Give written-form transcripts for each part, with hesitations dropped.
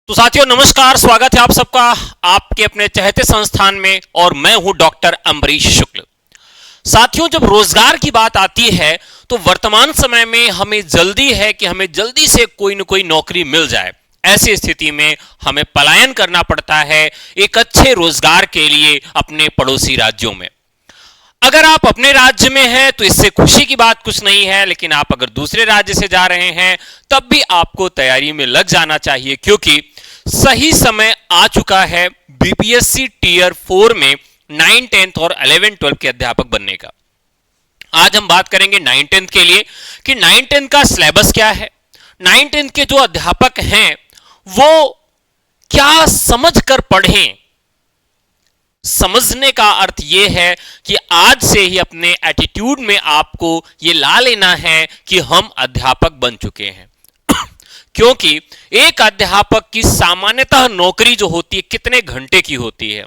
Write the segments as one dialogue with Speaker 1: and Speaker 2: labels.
Speaker 1: तो साथियों नमस्कार, स्वागत है आप सबका आपके अपने चहेते संस्थान में और मैं हूं डॉक्टर अम्बरीश शुक्ल। साथियों, जब रोजगार की बात आती है तो वर्तमान समय में हमें जल्दी है कि हमें जल्दी से कोई न कोई नौकरी मिल जाए। ऐसी स्थिति में हमें पलायन करना पड़ता है एक अच्छे रोजगार के लिए अपने पड़ोसी राज्यों में। अगर आप अपने राज्य में हैं तो इससे खुशी की बात कुछ नहीं है, लेकिन आप अगर दूसरे राज्य से जा रहे हैं तब भी आपको तैयारी में लग जाना चाहिए, क्योंकि सही समय आ चुका है बीपीएससी टीयर 4 में 9, 10 और 11, 12 के अध्यापक बनने का। आज हम बात करेंगे 9, 10 के लिए कि 9, 10 का सिलेबस क्या है, 9, 10 के जो अध्यापक हैं वो क्या समझ कर पढ़ें। समझने का अर्थ यह है कि आज से ही अपने एटीट्यूड में आपको यह ला लेना है कि हम अध्यापक बन चुके हैं क्योंकि एक अध्यापक की सामान्यतः नौकरी जो होती है कितने घंटे की होती है?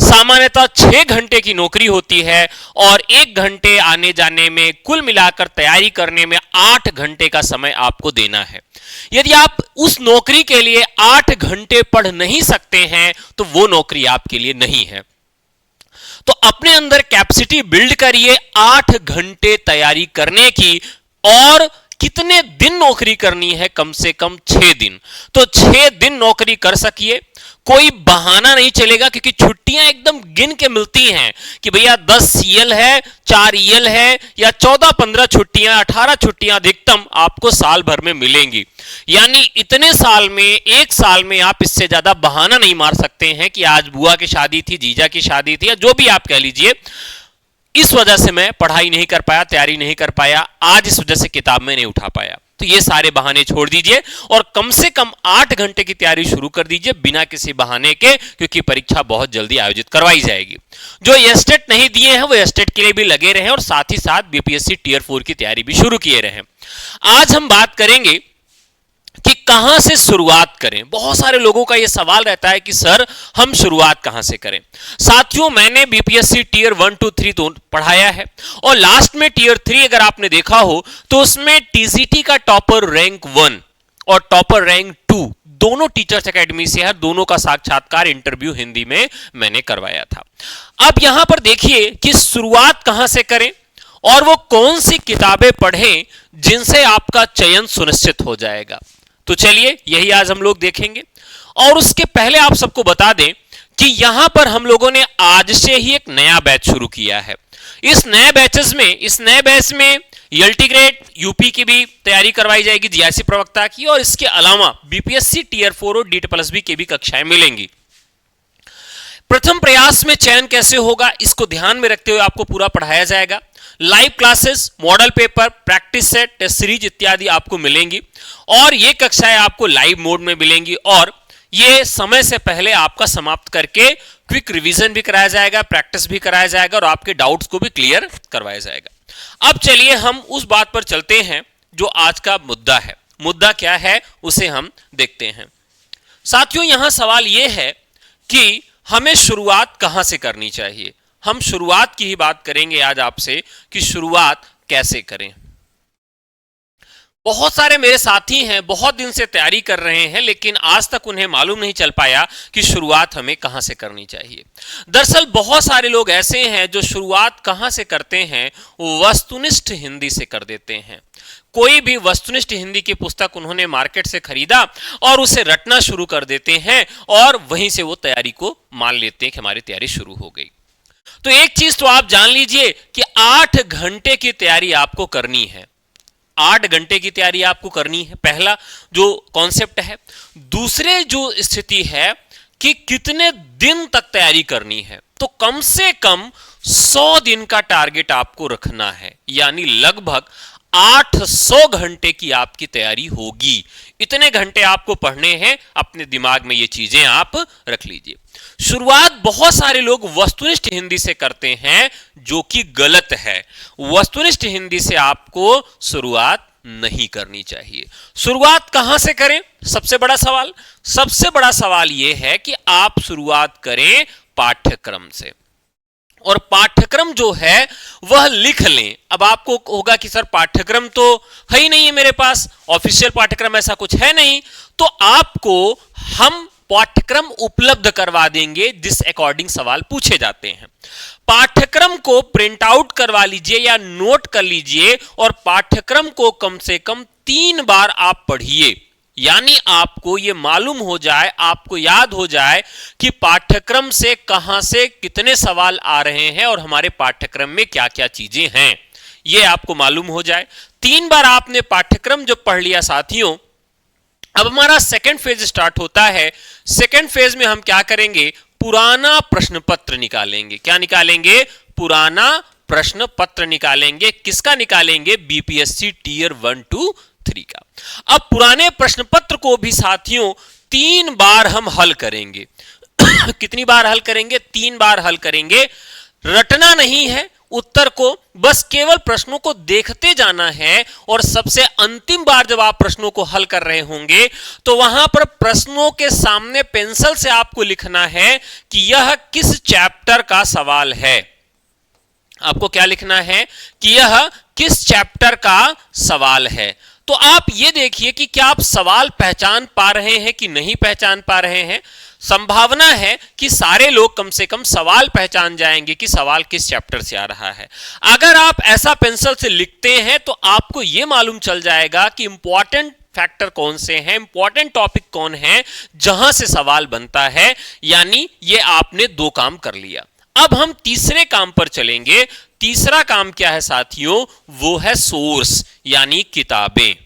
Speaker 1: सामान्यतः 6 घंटे की नौकरी होती है और 1 घंटे आने जाने में कुल मिलाकर तैयारी करने में 8 घंटे का समय आपको देना है। यदि आप उस नौकरी के लिए 8 घंटे पढ़ नहीं सकते हैं तो वो नौकरी आपके लिए नहीं है। तो अपने अंदर कैपेसिटी बिल्ड करिए 8 घंटे तैयारी करने की। और कितने दिन नौकरी करनी है? कम से कम 6 दिन। तो 6 दिन नौकरी कर सकिए, कोई बहाना नहीं चलेगा, क्योंकि छुट्टियां एकदम गिन के मिलती हैं कि भैया 10 सीएल है, 4 ईएल है या 14-15 छुट्टियां, 18 छुट्टियां अधिकतम आपको साल भर में मिलेंगी। यानी इतने साल में, 1 साल में आप इससे ज्यादा बहाना नहीं मार सकते हैं कि आज बुआ की शादी थी, जीजा की शादी थी या जो भी आप कह लीजिए, इस वजह से मैं पढ़ाई नहीं कर पाया, तैयारी नहीं कर पाया, आज इस वजह से किताब में नहीं उठा पाया। तो ये सारे बहाने छोड़ दीजिए और कम से कम 8 घंटे की तैयारी शुरू कर दीजिए बिना किसी बहाने के, क्योंकि परीक्षा बहुत जल्दी आयोजित करवाई जाएगी। जो एस्टेट नहीं दिए हैं वो एस्टेट के लिए भी लगे रहे और साथ ही साथ बीपीएससी टीयर 4 की तैयारी भी शुरू किए रहे। आज हम बात करेंगे कि कहां से शुरुआत करें। बहुत सारे लोगों का यह सवाल रहता है कि सर हम शुरुआत कहां से करें। साथियों, मैंने बीपीएससी टीयर 1, 2, 3 तो पढ़ाया है और लास्ट में टीयर 3 अगर आपने देखा हो तो उसमें टीजीटी का टॉपर रैंक 1 और टॉपर रैंक 2 दोनों टीचर्स एकेडमी से है। दोनों का साक्षात्कार इंटरव्यू हिंदी में मैंने करवाया था। अब यहां पर देखिए कि शुरुआत कहां से करें और वो कौन सी किताबें पढ़ें जिनसे आपका चयन सुनिश्चित हो जाएगा। तो चलिए यही आज हम लोग देखेंगे। और उसके पहले आप सबको बता दें कि यहां पर हम लोगों ने आज से ही एक नया बैच शुरू किया है। इस नए बैच में एलटी ग्रेड यूपी की भी तैयारी करवाई जाएगी, जीआईसी प्रवक्ता की, और इसके अलावा बीपीएससी टीयर 4 और DSSB की भी कक्षाएं मिलेंगी। प्रथम प्रयास में चयन कैसे होगा इसको ध्यान में रखते हुए आपको पूरा पढ़ाया जाएगा। Live classes, model paper, practice set, test series इत्यादि आपको मिलेंगी और ये कक्षाएं आपको लाइव मोड में मिलेंगी और ये समय से पहले आपका समाप्त करके क्विक रिवीजन भी कराया जाएगा, प्रैक्टिस भी कराया जाएगा और आपके डाउट्स को भी क्लियर करवाया जाएगा। अब चलिए हम उस बात पर चलते हैं जो आज का मुद्दा है। मुद्दा क्या है उसे हम देखते हैं। साथियों, यहां सवाल यह है कि हमें शुरुआत कहां से करनी चाहिए। हम शुरुआत की ही बात करेंगे आज आपसे कि शुरुआत कैसे करें। बहुत सारे मेरे साथी हैं, बहुत दिन से तैयारी कर रहे हैं, लेकिन आज तक उन्हें मालूम नहीं चल पाया कि शुरुआत हमें कहां से करनी चाहिए। दरअसल बहुत सारे लोग ऐसे हैं जो शुरुआत कहां से करते हैं, वस्तुनिष्ठ हिंदी से कर देते हैं। कोई भी वस्तुनिष्ठ हिंदी की पुस्तक उन्होंने मार्केट से खरीदा और उसे रटना शुरू कर देते हैं और वहीं से वो तैयारी को मान लेते हैं कि हमारी तैयारी शुरू हो गई। तो एक चीज तो आप जान लीजिए कि 8 घंटे की तैयारी आपको करनी है। 8 घंटे की तैयारी आपको करनी है, पहला जो कॉन्सेप्ट है। दूसरे जो स्थिति है कि कितने दिन तक तैयारी करनी है, तो कम से कम 100 दिन का टारगेट आपको रखना है, यानी लगभग 800 घंटे की आपकी तैयारी होगी। इतने घंटे आपको पढ़ने हैं, अपने दिमाग में ये चीजें आप रख लीजिए। शुरुआत बहुत सारे लोग वस्तुनिष्ठ हिंदी से करते हैं, जो कि गलत है। वस्तुनिष्ठ हिंदी से आपको शुरुआत नहीं करनी चाहिए। शुरुआत कहां से करें? सबसे बड़ा सवाल यह है कि आप शुरुआत करें पाठ्यक्रम से। और पाठ्यक्रम जो है वह लिख लें। अब आपको होगा कि सर पाठ्यक्रम तो है ही नहीं है मेरे पास, ऑफिशियल पाठ्यक्रम ऐसा कुछ है नहीं, तो आपको हम पाठ्यक्रम उपलब्ध करवा देंगे जिस अकॉर्डिंग सवाल पूछे जाते हैं। पाठ्यक्रम को प्रिंट आउट करवा लीजिए या नोट कर लीजिए और पाठ्यक्रम को कम से कम 3 बार आप पढ़िए, यानी आपको यह मालूम हो जाए, आपको याद हो जाए कि पाठ्यक्रम से कहां से कितने सवाल आ रहे हैं और हमारे पाठ्यक्रम में क्या क्या चीजें हैं, यह आपको मालूम हो जाए। 3 बार आपने पाठ्यक्रम जो पढ़ लिया साथियों, अब हमारा सेकंड फेज स्टार्ट होता है। सेकंड फेज में हम क्या करेंगे, पुराना प्रश्न पत्र निकालेंगे। क्या निकालेंगे? पुराना प्रश्न पत्र निकालेंगे। किसका निकालेंगे? बीपीएससी टीयर 1 2 3 का। अब पुराने प्रश्न पत्र को भी साथियों 3 बार हम हल करेंगे। कितनी बार हल करेंगे? 3 बार हल करेंगे। रटना नहीं है उत्तर को, बस केवल प्रश्नों को देखते जाना है। और सबसे अंतिम बार जब आप प्रश्नों को हल कर रहे होंगे तो वहां पर प्रश्नों के सामने पेंसिल से आपको लिखना है कि यह किस चैप्टर का सवाल है। आपको क्या लिखना है कि यह किस चैप्टर का सवाल है। तो आप ये देखिए कि क्या आप सवाल पहचान पा रहे हैं कि नहीं पहचान पा रहे हैं। संभावना है कि सारे लोग कम से कम सवाल पहचान जाएंगे कि सवाल किस चैप्टर से आ रहा है। अगर आप ऐसा पेंसिल से लिखते हैं तो आपको यह मालूम चल जाएगा कि इंपॉर्टेंट फैक्टर कौन से हैं, इंपॉर्टेंट टॉपिक कौन है जहां से सवाल बनता है। यानी यह आपने 2 काम कर लिया। अब हम तीसरे काम पर चलेंगे। तीसरा काम क्या है साथियों? वो है सोर्स, यानी किताबें।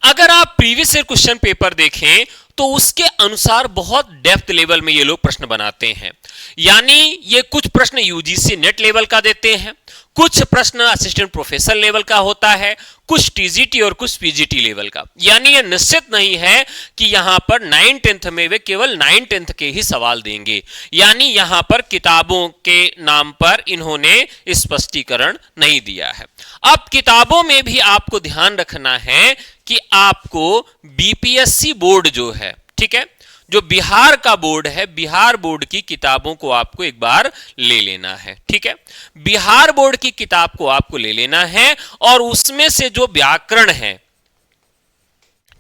Speaker 1: अगर आप प्रीवियस ईयर क्वेश्चन पेपर देखें तो उसके अनुसार बहुत डेप्थ लेवल में ये लोग प्रश्न बनाते हैं। यानी ये कुछ प्रश्न यूजीसी नेट लेवल का देते हैं, कुछ प्रश्न असिस्टेंट प्रोफेसर लेवल का होता है, कुछ टीजीटी और कुछ पीजीटी लेवल का। यानी ये निश्चित नहीं है कि यहां पर 9th-10th में वे केवल 9th-10th के ही सवाल देंगे। यानी यहां पर किताबों के नाम पर इन्होंने स्पष्टीकरण नहीं दिया है। अब किताबों में भी आपको ध्यान रखना है कि आपको बीपीएससी बोर्ड जो है, ठीक है, जो बिहार का बोर्ड है, बिहार बोर्ड की किताबों को आपको एक बार ले लेना है। ठीक है, बिहार बोर्ड की किताब को आपको ले लेना है और उसमें से जो व्याकरण है,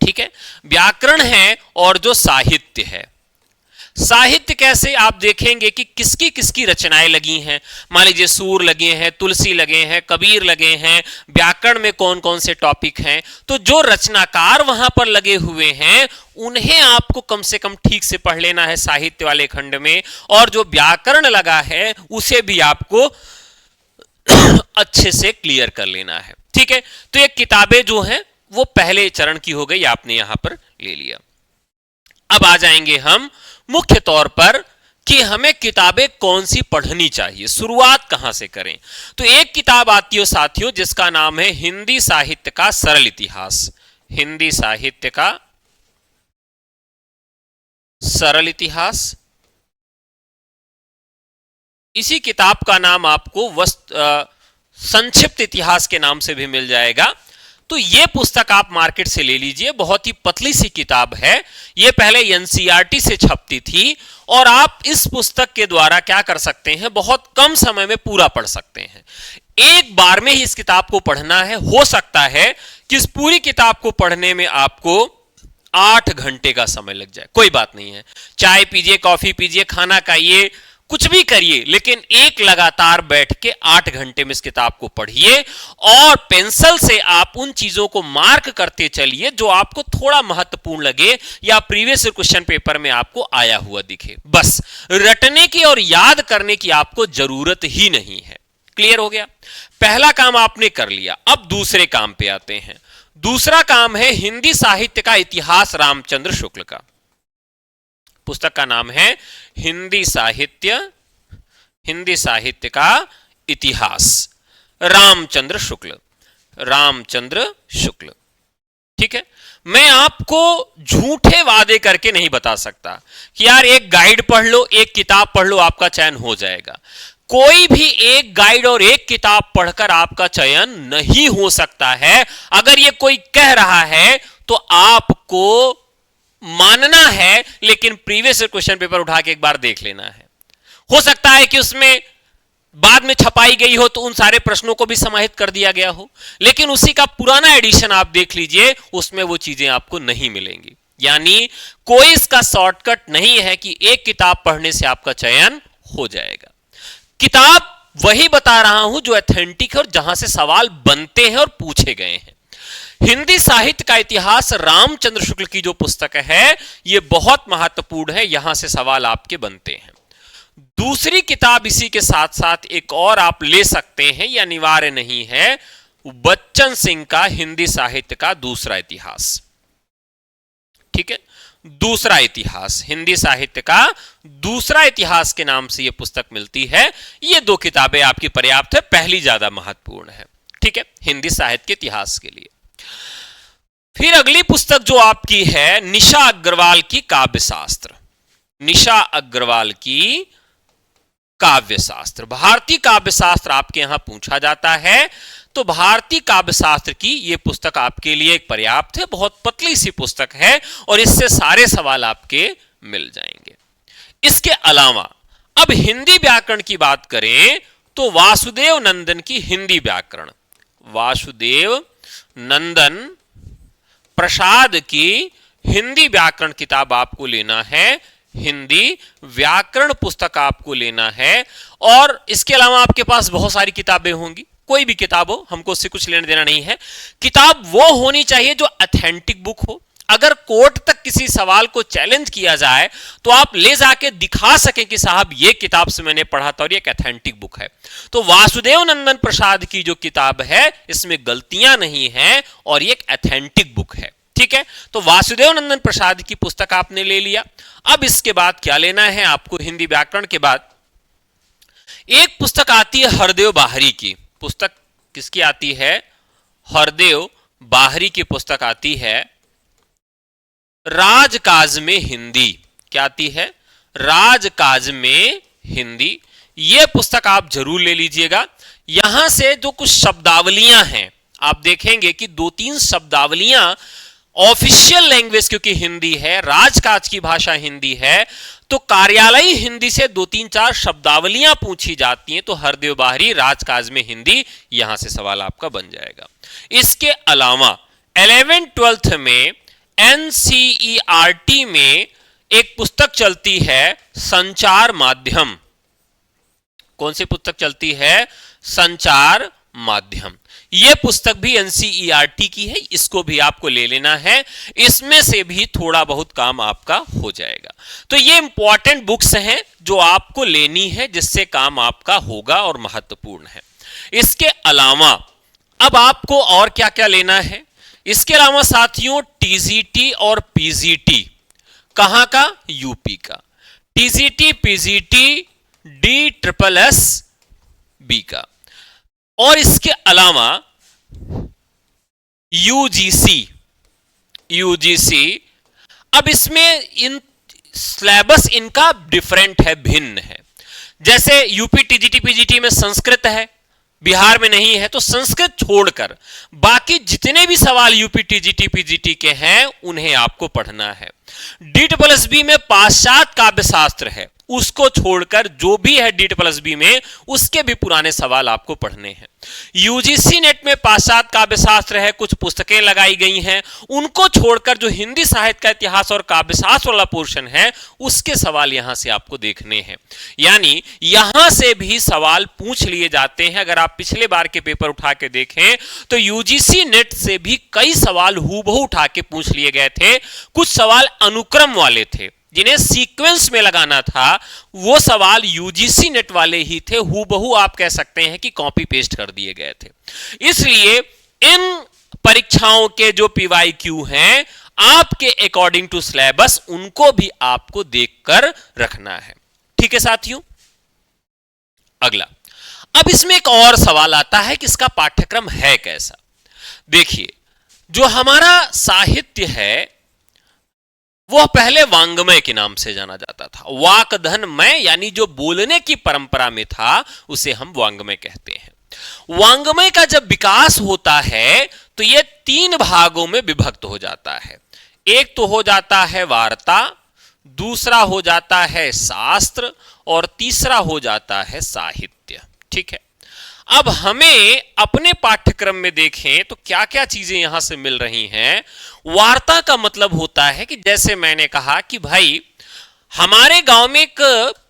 Speaker 1: ठीक है, व्याकरण है और जो साहित्य है, साहित्य कैसे आप देखेंगे कि किसकी किसकी रचनाएं लगी हैं। मान लीजिए सूर लगे हैं, तुलसी लगे हैं, कबीर लगे हैं, व्याकरण में कौन कौन से टॉपिक हैं। तो जो रचनाकार वहां पर लगे हुए हैं उन्हें आपको कम से कम ठीक से पढ़ लेना है साहित्य वाले खंड में, और जो व्याकरण लगा है उसे भी आपको अच्छे से क्लियर कर लेना है। ठीक है, तो ये किताबें जो हैं वो पहले चरण की हो गई, आपने यहां पर ले लिया। अब आ जाएंगे हम मुख्य तौर पर कि हमें किताबें कौन सी पढ़नी चाहिए, शुरुआत कहां से करें। तो एक किताब आती है साथियों जिसका नाम है हिंदी साहित्य का सरल इतिहास। हिंदी साहित्य का सरल इतिहास। इसी किताब का नाम आपको संक्षिप्त इतिहास के नाम से भी मिल जाएगा। तो यह पुस्तक आप मार्केट से ले लीजिए, बहुत ही पतली सी किताब है। यह पहले एनसीईआरटी से छपती थी और आप इस पुस्तक के द्वारा क्या कर सकते हैं, बहुत कम समय में पूरा पढ़ सकते हैं। एक बार में ही इस किताब को पढ़ना है। हो सकता है कि इस पूरी किताब को पढ़ने में आपको 8 घंटे का समय लग जाए, कोई बात नहीं है। चाय पीजिए, कॉफी पीजिए, खाना खाइए, कुछ भी करिए, लेकिन एक लगातार बैठ के 8 घंटे में इस किताब को पढ़िए और पेंसिल से आप उन चीजों को मार्क करते चलिए जो आपको थोड़ा महत्वपूर्ण लगे या प्रीवियस क्वेश्चन पेपर में आपको आया हुआ दिखे। बस रटने की और याद करने की आपको जरूरत ही नहीं है। क्लियर हो गया? पहला काम आपने कर लिया। अब दूसरे काम पे आते हैं। दूसरा काम है हिंदी साहित्य का इतिहास रामचंद्र शुक्ल का। पुस्तक का नाम है हिंदी साहित्य का इतिहास, रामचंद्र शुक्ल। रामचंद्र शुक्ल, ठीक है। मैं आपको झूठे वादे करके नहीं बता सकता कि यार एक गाइड पढ़ लो, एक किताब पढ़ लो, आपका चयन हो जाएगा। कोई भी एक गाइड और एक किताब पढ़कर आपका चयन नहीं हो सकता है। अगर ये कोई कह रहा है तो आपको मानना है, लेकिन प्रीवियस क्वेश्चन पेपर उठा के एक बार देख लेना है। हो सकता है कि उसमें बाद में छपाई गई हो तो उन सारे प्रश्नों को भी समाहित कर दिया गया हो, लेकिन उसी का पुराना एडिशन आप देख लीजिए, उसमें वो चीजें आपको नहीं मिलेंगी। यानी कोई इसका शॉर्टकट नहीं है कि एक किताब पढ़ने से आपका चयन हो जाएगा। किताब वही बता रहा हूं जो ऑथेंटिक है और जहां से सवाल बनते हैं और पूछे गए हैं। हिंदी साहित्य का इतिहास रामचंद्र शुक्ल की जो पुस्तक है यह बहुत महत्वपूर्ण है, यहां से सवाल आपके बनते हैं। दूसरी किताब इसी के साथ साथ एक और आप ले सकते हैं, यह अनिवार्य नहीं है, बच्चन सिंह का हिंदी साहित्य का दूसरा इतिहास। ठीक है, दूसरा इतिहास, हिंदी साहित्य का दूसरा इतिहास के नाम से यह पुस्तक मिलती है। ये दो किताबें आपकी पर्याप्त है, पहली ज्यादा महत्वपूर्ण है। ठीक है, हिंदी साहित्य के इतिहास के लिए। फिर अगली पुस्तक जो आपकी है निशा अग्रवाल की काव्यशास्त्र। निशा अग्रवाल की काव्यशास्त्र, भारतीय काव्यशास्त्र आपके यहां पूछा जाता है, तो भारतीय काव्यशास्त्र की यह पुस्तक आपके लिए एक पर्याप्त है। बहुत पतली सी पुस्तक है और इससे सारे सवाल आपके मिल जाएंगे। इसके अलावा अब हिंदी व्याकरण की बात करें तो वासुदेव नंदन की हिंदी व्याकरण, वासुदेव नंदन प्रसाद की हिंदी व्याकरण किताब आपको लेना है, हिंदी व्याकरण पुस्तक आपको लेना है। और इसके अलावा आपके पास बहुत सारी किताबें होंगी, कोई भी किताब हो, हमको उससे कुछ लेना देना नहीं है। किताब वो होनी चाहिए जो ऑथेंटिक बुक हो। अगर कोर्ट तक किसी सवाल को चैलेंज किया जाए तो आप ले जाके दिखा सकें कि साहब ये किताब से मैंने पढ़ा था और ये एक ऑथेंटिक बुक है। तो वासुदेव नंदन प्रसाद की जो किताब है इसमें गलतियां नहीं है और ये एक ऑथेंटिक बुक है। ठीक है, तो वासुदेव नंदन प्रसाद की पुस्तक आपने ले लिया। अब इसके बाद क्या लेना है आपको? हिंदी व्याकरण के बाद एक पुस्तक आती है हरदेव बाहरी की। पुस्तक किसकी आती है? हरदेव बाहरी की पुस्तक आती है राजकाज में हिंदी। क्या आती है? राजकाज में हिंदी। यह पुस्तक आप जरूर ले लीजिएगा। यहां से जो कुछ शब्दावलियां हैं आप देखेंगे कि 2-3 शब्दावलियां ऑफिशियल लैंग्वेज क्योंकि हिंदी है, राजकाज की भाषा हिंदी है, तो कार्यालयी हिंदी से 2-3-4 शब्दावलियां पूछी जाती हैं। तो हरदेव बाहरी राजकाज में हिंदी, यहां से सवाल आपका बन जाएगा। इसके अलावा 11th-12th में NCERT में एक पुस्तक चलती है संचार माध्यम। कौन सी पुस्तक चलती है? संचार माध्यम। यह पुस्तक भी NCERT की है, इसको भी आपको ले लेना है। इसमें से भी थोड़ा बहुत काम आपका हो जाएगा। तो ये इंपॉर्टेंट बुक्स हैं जो आपको लेनी है, जिससे काम आपका होगा और महत्वपूर्ण है। इसके अलावा अब आपको और क्या क्या लेना है? इसके अलावा साथियों TGT और PGT, कहां का? यूपी का। TGT PGT DSSB का। और इसके अलावा UGC। अब इसमें इन सिलेबस इनका डिफरेंट है, भिन्न है। जैसे यूपी TGT PGT में संस्कृत है, बिहार में नहीं है, तो संस्कृत छोड़कर बाकी जितने भी सवाल यूपी TGT PGT के हैं उन्हें आपको पढ़ना है। DSSB में पाश्चात्य काव्यशास्त्र है, उसको छोड़कर जो भी है DSSB में उसके भी पुराने सवाल आपको पढ़ने हैं। UGC नेट में पाश्चात्य काव्यशास्त्र है, कुछ पुस्तकें लगाई गई हैं, उनको छोड़कर जो हिंदी साहित्य का इतिहास और काव्यशास्त्र वाला पोर्शन है उसके सवाल यहां से आपको देखने हैं। यानी यहां से भी सवाल पूछ लिए जाते हैं। अगर आप पिछले बार के पेपर उठा के देखें तो UGC नेट से भी कई सवाल हूबहू उठा के पूछ लिए गए थे। कुछ सवाल अनुक्रम वाले थे, जिन्हें सीक्वेंस में लगाना था, वो सवाल UGC नेट वाले ही थे, हूबहू आप कह सकते हैं कि कॉपी पेस्ट कर दिए गए थे। इसलिए इन परीक्षाओं के जो PYQ हैं आपके अकॉर्डिंग टू सिलेबस, उनको भी आपको देखकर रखना है। ठीक है साथियों, अगला अब इसमें एक और सवाल आता है कि इसका पाठ्यक्रम है कैसा। देखिए, जो हमारा साहित्य है वह पहले वांग्मय के नाम से जाना जाता था। वाक्धनमय यानी जो बोलने की परंपरा में था उसे हम वांग्मय कहते हैं। वांग्मय का जब विकास होता है तो यह 3 भागों में विभक्त हो जाता है। एक तो हो जाता है वार्ता, दूसरा हो जाता है शास्त्र और तीसरा हो जाता है साहित्य। ठीक है, अब हमें अपने पाठ्यक्रम में देखें तो क्या क्या चीजें यहां से मिल रही हैं। वार्ता का मतलब होता है कि जैसे मैंने कहा कि भाई हमारे गांव में एक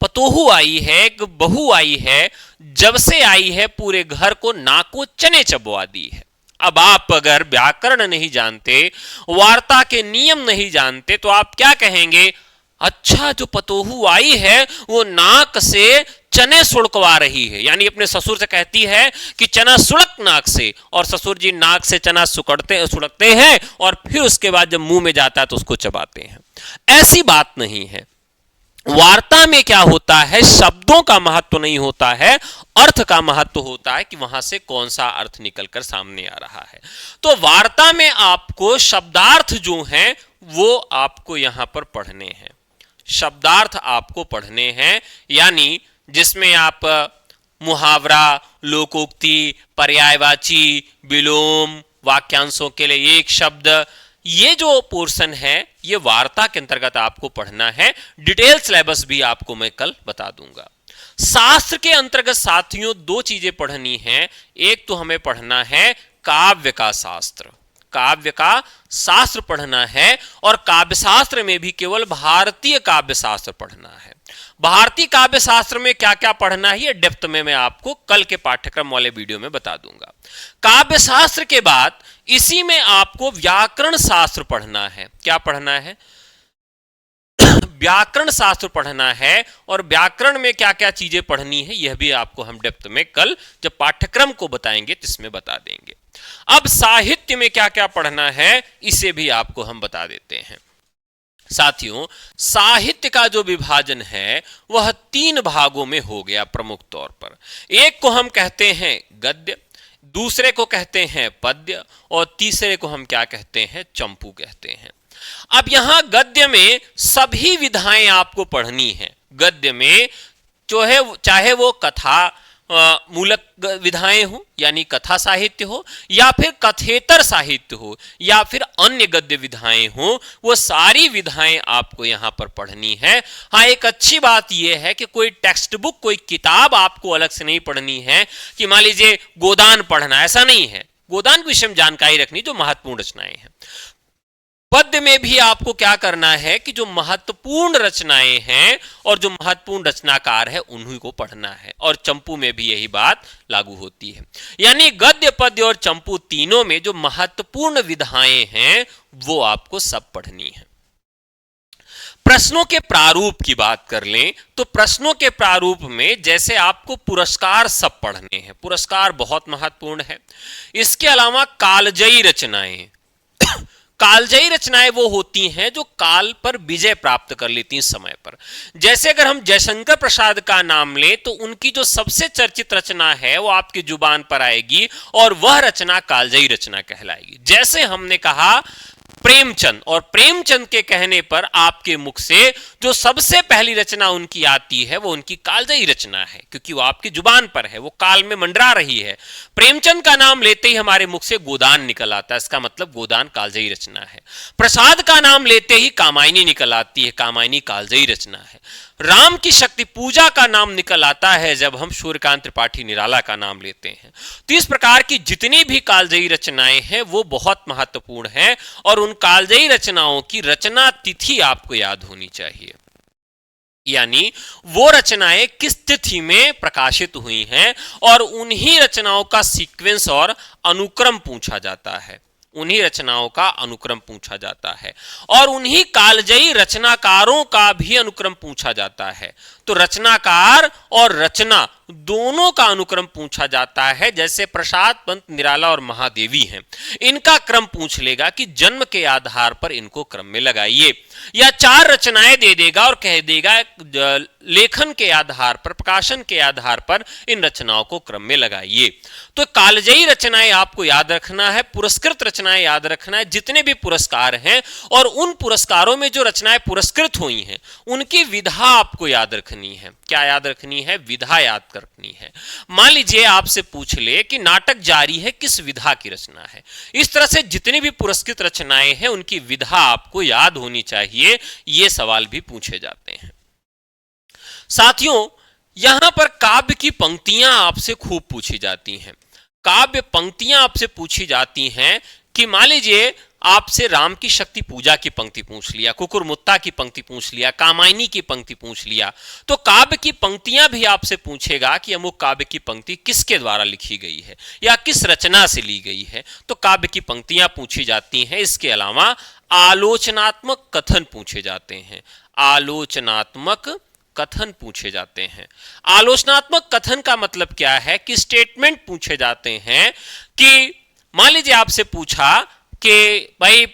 Speaker 1: पतोहू आई है, एक बहू आई है, जब से आई है पूरे घर को नाको चने चबवा दी है। अब आप अगर व्याकरण नहीं जानते, वार्ता के नियम नहीं जानते, तो आप क्या कहेंगे, अच्छा जो पतोहू आई है वो नाक से चने सुड़कवा रही है, यानी अपने ससुर से कहती है कि चना सुड़क नाक से, और ससुर जी नाक से चना सुड़कते हैं और फिर उसके बाद जब मुंह में जाता है तो उसको चबाते हैं। ऐसी बात नहीं है। वार्ता में क्या होता है, शब्दों का महत्व नहीं होता है, अर्थ का महत्व होता है कि वहां से कौन सा अर्थ निकलकर सामने आ रहा है। तो वार्ता में आपको शब्दार्थ जो हैं वो आपको यहां पर पढ़ने हैं, शब्दार्थ आपको पढ़ने हैं, यानी जिसमें आप मुहावरा, लोकोक्ति, पर्यायवाची, विलोम, वाक्यांशों के लिए एक शब्द, ये जो पोर्शन है ये वार्ता के अंतर्गत आपको पढ़ना है। डिटेल सिलेबस भी आपको मैं कल बता दूंगा। शास्त्र के अंतर्गत साथियों दो चीजें पढ़नी है। एक तो हमें पढ़ना है काव्य का शास्त्र, काव्य का शास्त्र पढ़ना है, और काव्य शास्त्र में भी केवल भारतीय काव्य शास्त्र पढ़ना है। भारतीय काव्य शास्त्र में क्या क्या पढ़ना है ये डेप्थ में मैं आपको कल के पाठ्यक्रम वाले वीडियो में बता दूंगा। काव्य शास्त्र के बाद इसी में आपको व्याकरण शास्त्र पढ़ना है। क्या पढ़ना है, व्याकरण शास्त्र पढ़ना है, और व्याकरण में क्या क्या चीजें पढ़नी है यह भी आपको हम डेप्थ में कल जब पाठ्यक्रम को बताएंगे तो इसमें बता देंगे। अब साहित्य में क्या क्या पढ़ना है इसे भी आपको हम बता देते हैं। साथियों साहित्य का जो विभाजन है वह 3 भागों में हो गया प्रमुख तौर पर। एक को हम कहते हैं गद्य, दूसरे को कहते हैं पद्य, और तीसरे को हम क्या कहते हैं, चंपू कहते हैं। अब यहां गद्य में सभी विधाएं आपको पढ़नी है। गद्य में जो है चाहे वो कथा मूलक विधाएं हो, यानी कथा साहित्य हो, या फिर कथेतर साहित्य हो, या फिर अन्य गद्य विधाएं हो, वो सारी विधाएं आपको यहां पर पढ़नी है। हाँ, एक अच्छी बात यह है कि कोई टेक्स्ट बुक, कोई किताब आपको अलग से नहीं पढ़नी है कि मान लीजिए गोदान पढ़ना, ऐसा नहीं है। गोदान के विषय में जानकारी रखनी जो महत्वपूर्ण रचनाएं हैं। पद्य में भी आपको क्या करना है कि जो महत्वपूर्ण रचनाएं हैं और जो महत्वपूर्ण रचनाकार है उन्हीं को पढ़ना है, और चंपू में भी यही बात लागू होती है। यानी गद्य, पद्य और चंपू तीनों में जो महत्वपूर्ण विधाएं हैं वो आपको सब पढ़नी है। प्रश्नों के प्रारूप की बात कर लें तो प्रश्नों के प्रारूप में जैसे आपको पुरस्कार सब पढ़ने हैं, पुरस्कार बहुत महत्वपूर्ण है। इसके अलावा कालजयी रचनाएं, कालजयी रचनाएं वो होती हैं जो काल पर विजय प्राप्त कर लेती हैं समय पर। जैसे अगर हम जयशंकर प्रसाद का नाम लें तो उनकी जो सबसे चर्चित रचना है वो आपकी जुबान पर आएगी और वह रचना कालजयी रचना कहलाएगी। जैसे हमने कहा प्रेमचंद, और प्रेमचंद के कहने पर आपके मुख से जो सबसे पहली रचना उनकी आती है वो उनकी कालजयी रचना है, क्योंकि वो आपकी जुबान पर है, वो काल में मंडरा रही है। प्रेमचंद का नाम लेते ही हमारे मुख से गोदान निकल आता है, इसका मतलब गोदान कालजयी रचना है। प्रसाद का नाम लेते ही कामायनी निकल आती है, कामायनी कालजयी रचना है। राम की शक्ति पूजा का नाम निकल आता है जब हम सूर्यकांत त्रिपाठी निराला का नाम लेते हैं। तो इस प्रकार की जितनी भी कालजयी रचनाएं हैं वो बहुत महत्वपूर्ण हैं, और उन कालजयी रचनाओं की रचना तिथि आपको याद होनी चाहिए, यानी वो रचनाएं किस तिथि में प्रकाशित हुई हैं, और उन्हीं रचनाओं का सीक्वेंस और अनुक्रम पूछा जाता है, उन्हीं रचनाओं का अनुक्रम पूछा जाता है, और उन्हीं कालजयी रचनाकारों का भी अनुक्रम पूछा जाता है। तो रचनाकार और रचना दोनों का अनुक्रम पूछा जाता है। जैसे प्रसाद, पंत, निराला और महादेवी हैं, इनका क्रम पूछ लेगा कि जन्म के आधार पर इनको क्रम में लगाइए, या 4 रचनाएं दे देगा और कह देगा लेखन के आधार पर, प्रकाशन के आधार पर इन रचनाओं को क्रम में लगाइए। तो कालजयी रचनाएं आपको याद रखना है, पुरस्कृत रचनाएं याद रखना है, जितने भी पुरस्कार हैं, और उन पुरस्कारों में जो रचनाएं पुरस्कृत हुई हैं उनकी विधा आपको याद रखनी है। क्या याद रखनी है? विधा याद रखनी है। मान लीजिए आपसे पूछ ले कि नाटक जारी है किस विधा की रचना है, इस तरह से जितनी भी पुरस्कृत रचनाएं हैं उनकी विधा आपको याद होनी चाहिए, ये सवाल भी पूछे जाते हैं। साथियों यहां पर काव्य की पंक्तियां आपसे खूब पूछी जाती हैं। काव्य पंक्तियां आपसे पूछी जाती हैं कि मान लीजिए आपसे राम की शक्ति पूजा की पंक्ति पूछ लिया, कुकुरमुत्ता की पंक्ति पूछ लिया, कामायनी की पंक्ति पूछ लिया, तो काव्य की पंक्तियां भी आपसे पूछेगा कि अमुक काव्य की पंक्ति किसके द्वारा लिखी गई है या किस रचना से ली गई है, तो काव्य की पंक्तियां पूछी जाती हैं। इसके अलावा आलोचनात्मक कथन पूछे जाते हैं। आलोचनात्मक कथन पूछे जाते हैं। आलोचनात्मक कथन का मतलब क्या है कि स्टेटमेंट पूछे जाते हैं कि मान लीजिए आपसे पूछा कि भाई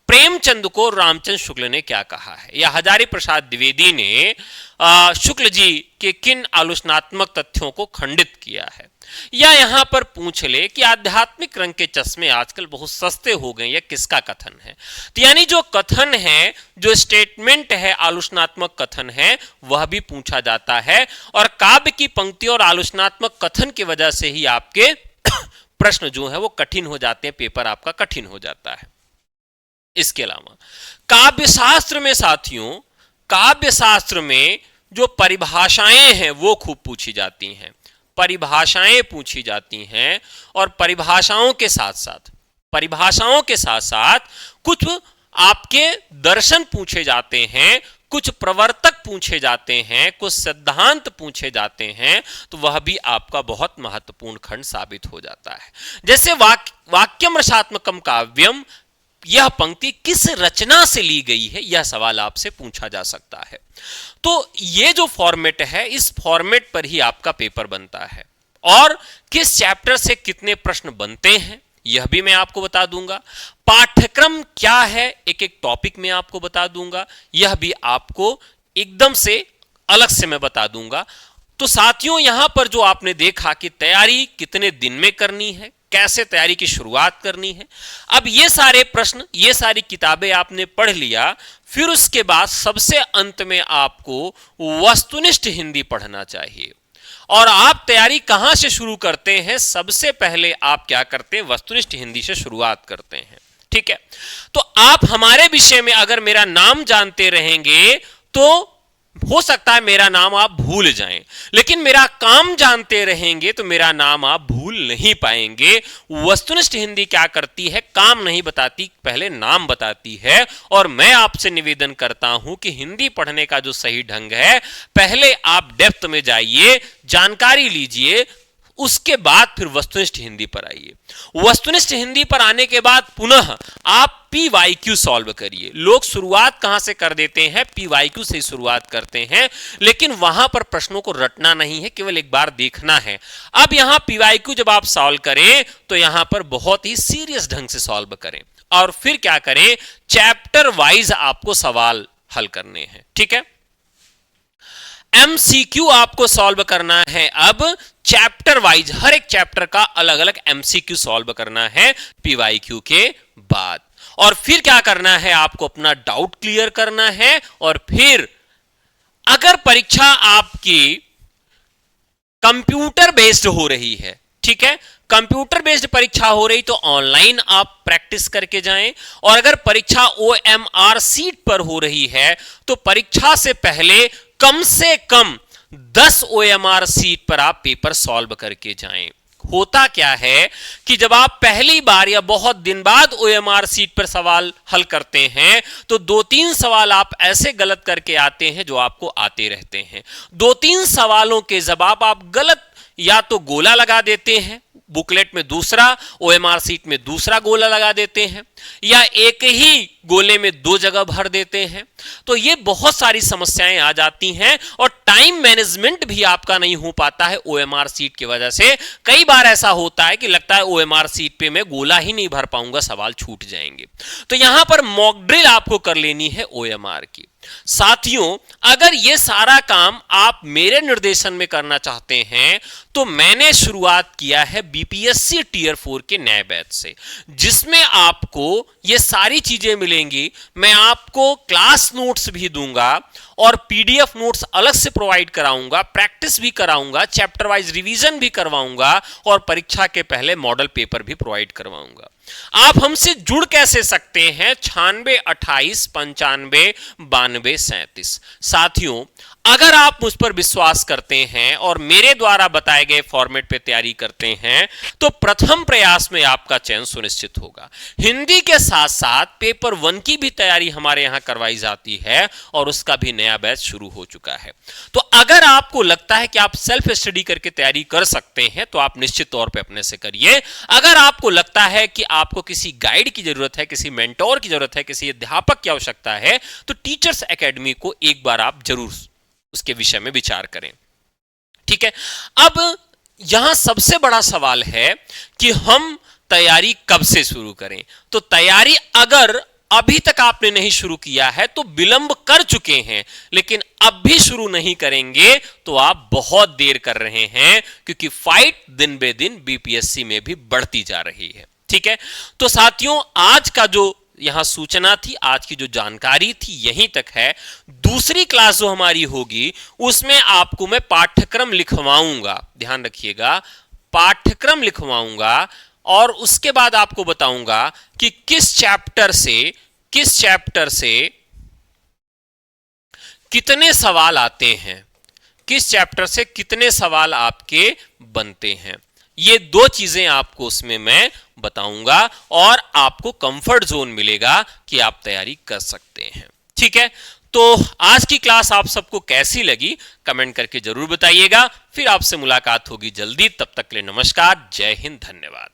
Speaker 1: प्रेमचंद को रामचंद्र शुक्ल ने क्या कहा है, या हजारी प्रसाद द्विवेदी ने शुक्ल जी के किन आलोचनात्मक तथ्यों को खंडित किया है, या यहां पर पूछ ले कि आध्यात्मिक रंग के चश्मे आजकल बहुत सस्ते हो गए, यह किसका कथन है। तो यानी जो कथन है, जो स्टेटमेंट है, आलोचनात्मक कथन है, वह भी पूछा जाता है। और काव्य की पंक्ति और आलोचनात्मक कथन की वजह से ही आपके प्रश्न जो है वो कठिन हो जाते हैं, पेपर आपका कठिन हो जाता है। इसके अलावा काव्य शास्त्र में साथियों, काव्य शास्त्र में जो परिभाषाएं हैं वो खूब पूछी जाती हैं। परिभाषाएं पूछी जाती हैं और परिभाषाओं के साथ साथ कुछ आपके दर्शन पूछे जाते हैं, कुछ प्रवर्तक पूछे जाते हैं, कुछ सिद्धांत पूछे जाते हैं, तो वह भी आपका बहुत महत्वपूर्ण खंड साबित हो जाता है। जैसे वाक्यम रसात्मकम काव्यम, यह पंक्ति किस रचना से ली गई है, यह सवाल आपसे पूछा जा सकता है। तो ये जो फॉर्मेट है, इस फॉर्मेट पर ही आपका पेपर बनता है। और किस चैप्टर से कितने प्रश्न बनते हैं यह भी मैं आपको बता दूंगा। पाठ्यक्रम क्या है, एक एक टॉपिक में आपको बता दूंगा, यह भी आपको एकदम से अलग से मैं बता दूंगा। तो साथियों, यहां पर जो आपने देखा कि तैयारी कितने दिन में करनी है, कैसे तैयारी की शुरुआत करनी है, अब ये सारे प्रश्न, ये सारी किताबें आपने पढ़ लिया, फिर उसके बाद सबसे अंत में आपको वस्तुनिष्ठ हिंदी पढ़ना चाहिए। और आप तैयारी कहां से शुरू करते हैं? सबसे पहले आप क्या करते हैं? वस्तुनिष्ठ हिंदी से शुरुआत करते हैं। ठीक है, तो आप हमारे विषय में अगर मेरा नाम जानते रहेंगे तो हो सकता है मेरा नाम आप भूल जाएं, लेकिन मेरा काम जानते रहेंगे तो मेरा नाम आप भूल नहीं पाएंगे। वस्तुनिष्ठ हिंदी क्या करती है? काम नहीं बताती, पहले नाम बताती है। और मैं आपसे निवेदन करता हूं कि हिंदी पढ़ने का जो सही ढंग है, पहले आप डेप्थ में जाइए, जानकारी लीजिए, उसके बाद फिर वस्तुनिष्ठ हिंदी पर आइए। वस्तुनिष्ठ हिंदी पर आने के बाद पुनः आप PYQ सॉल्व करिए। लोग शुरुआत कहां से कर देते हैं? PYQ से शुरुआत करते हैं, लेकिन वहां पर प्रश्नों को रटना नहीं है, केवल एक बार देखना है। अब यहां PYQ जब आप सॉल्व करें तो यहां पर बहुत ही सीरियस ढंग से सॉल्व करें, और फिर क्या करें? चैप्टर वाइज आपको सवाल हल करने हैं। ठीक है, MCQ आपको सॉल्व करना है। अब चैप्टर वाइज हर एक चैप्टर का अलग अलग MCQ सॉल्व करना है PYQ के बाद। और फिर क्या करना है? आपको अपना डाउट क्लियर करना है। और फिर अगर परीक्षा आपकी कंप्यूटर बेस्ड हो रही है, ठीक है, कंप्यूटर बेस्ड परीक्षा हो रही, तो ऑनलाइन आप प्रैक्टिस करके जाएं। और अगर परीक्षा OMR सीट पर हो रही है तो परीक्षा से पहले कम से कम 10 OMR सीट पर आप पेपर सॉल्व करके जाएं। होता क्या है कि जब आप पहली बार या बहुत दिन बाद OMR सीट पर सवाल हल करते हैं तो 2-3 सवाल आप ऐसे गलत करके आते हैं जो आपको आते रहते हैं। 2-3 सवालों के जवाब आप गलत या तो गोला लगा देते हैं, बुकलेट में दूसरा, OMR सीट में दूसरा गोला लगा देते हैं, या एक ही गोले में 2 जगह भर देते हैं। तो ये बहुत सारी समस्याएं आ जाती हैं और टाइम मैनेजमेंट भी आपका नहीं हो पाता है OMR सीट की वजह से। कई बार ऐसा होता है कि लगता है OMR सीट पे मैं गोला ही नहीं भर पाऊंगा, सवाल छूट जाएंगे। तो यहां पर मॉक ड्रिल आपको कर लेनी है OMR की। साथियों, अगर ये सारा काम आप मेरे निर्देशन में करना चाहते हैं तो मैंने शुरुआत किया है बीपीएससी टीयर 4 के नए बैच से, जिसमें आपको ये सारी चीजें मिलेंगी। मैं आपको क्लास नोट्स भी दूंगा और पीडीएफ नोट्स अलग से प्रोवाइड कराऊंगा, प्रैक्टिस भी कराऊंगा, चैप्टर वाइज रिवीजन भी करवाऊंगा और परीक्षा के पहले मॉडल पेपर भी प्रोवाइड करवाऊंगा। आप हमसे जुड़ कैसे सकते हैं? 96 28 95 92 37। साथियों, अगर आप मुझ पर विश्वास करते हैं और मेरे द्वारा बताए गए फॉर्मेट पे तैयारी करते हैं तो प्रथम प्रयास में आपका चयन सुनिश्चित होगा। हिंदी के साथ साथ पेपर 1 की भी तैयारी हमारे यहां करवाई जाती है और उसका भी नया बैच शुरू हो चुका है। तो अगर आपको लगता है कि आप सेल्फ स्टडी करके तैयारी कर सकते हैं तो आप निश्चित तौर पे अपने से करिए। अगर आपको लगता है कि आपको किसी गाइड की जरूरत है, किसी मेंटोर की जरूरत है, किसी अध्यापक की आवश्यकता है, तो टीचर्स एकेडमी को एक बार आप जरूर उसके विषय में विचार करें। ठीक है, अब यहां सबसे बड़ा सवाल है कि हम तैयारी कब से शुरू करें। तो तैयारी अगर अभी तक आपने नहीं शुरू किया है तो विलंब कर चुके हैं, लेकिन अब भी शुरू नहीं करेंगे तो आप बहुत देर कर रहे हैं, क्योंकि फाइट दिन बे दिन बीपीएससी में भी बढ़ती जा रही है। ठीक है, तो साथियों, आज का जो यहां सूचना थी, आज की जो जानकारी थी, यहीं तक है। दूसरी क्लास जो हमारी होगी उसमें आपको मैं पाठ्यक्रम लिखवाऊंगा, ध्यान रखिएगा, पाठ्यक्रम लिखवाऊंगा और उसके बाद आपको बताऊंगा कि किस चैप्टर से कितने सवाल आते हैं, किस चैप्टर से कितने सवाल आपके बनते हैं। ये दो चीजें आपको उसमें मैं बताऊंगा और आपको कंफर्ट जोन मिलेगा कि आप तैयारी कर सकते हैं। ठीक है, तो आज की क्लास आप सबको कैसी लगी कमेंट करके जरूर बताइएगा। फिर आपसे मुलाकात होगी जल्दी, तब तक के लिए नमस्कार, जय हिंद, धन्यवाद।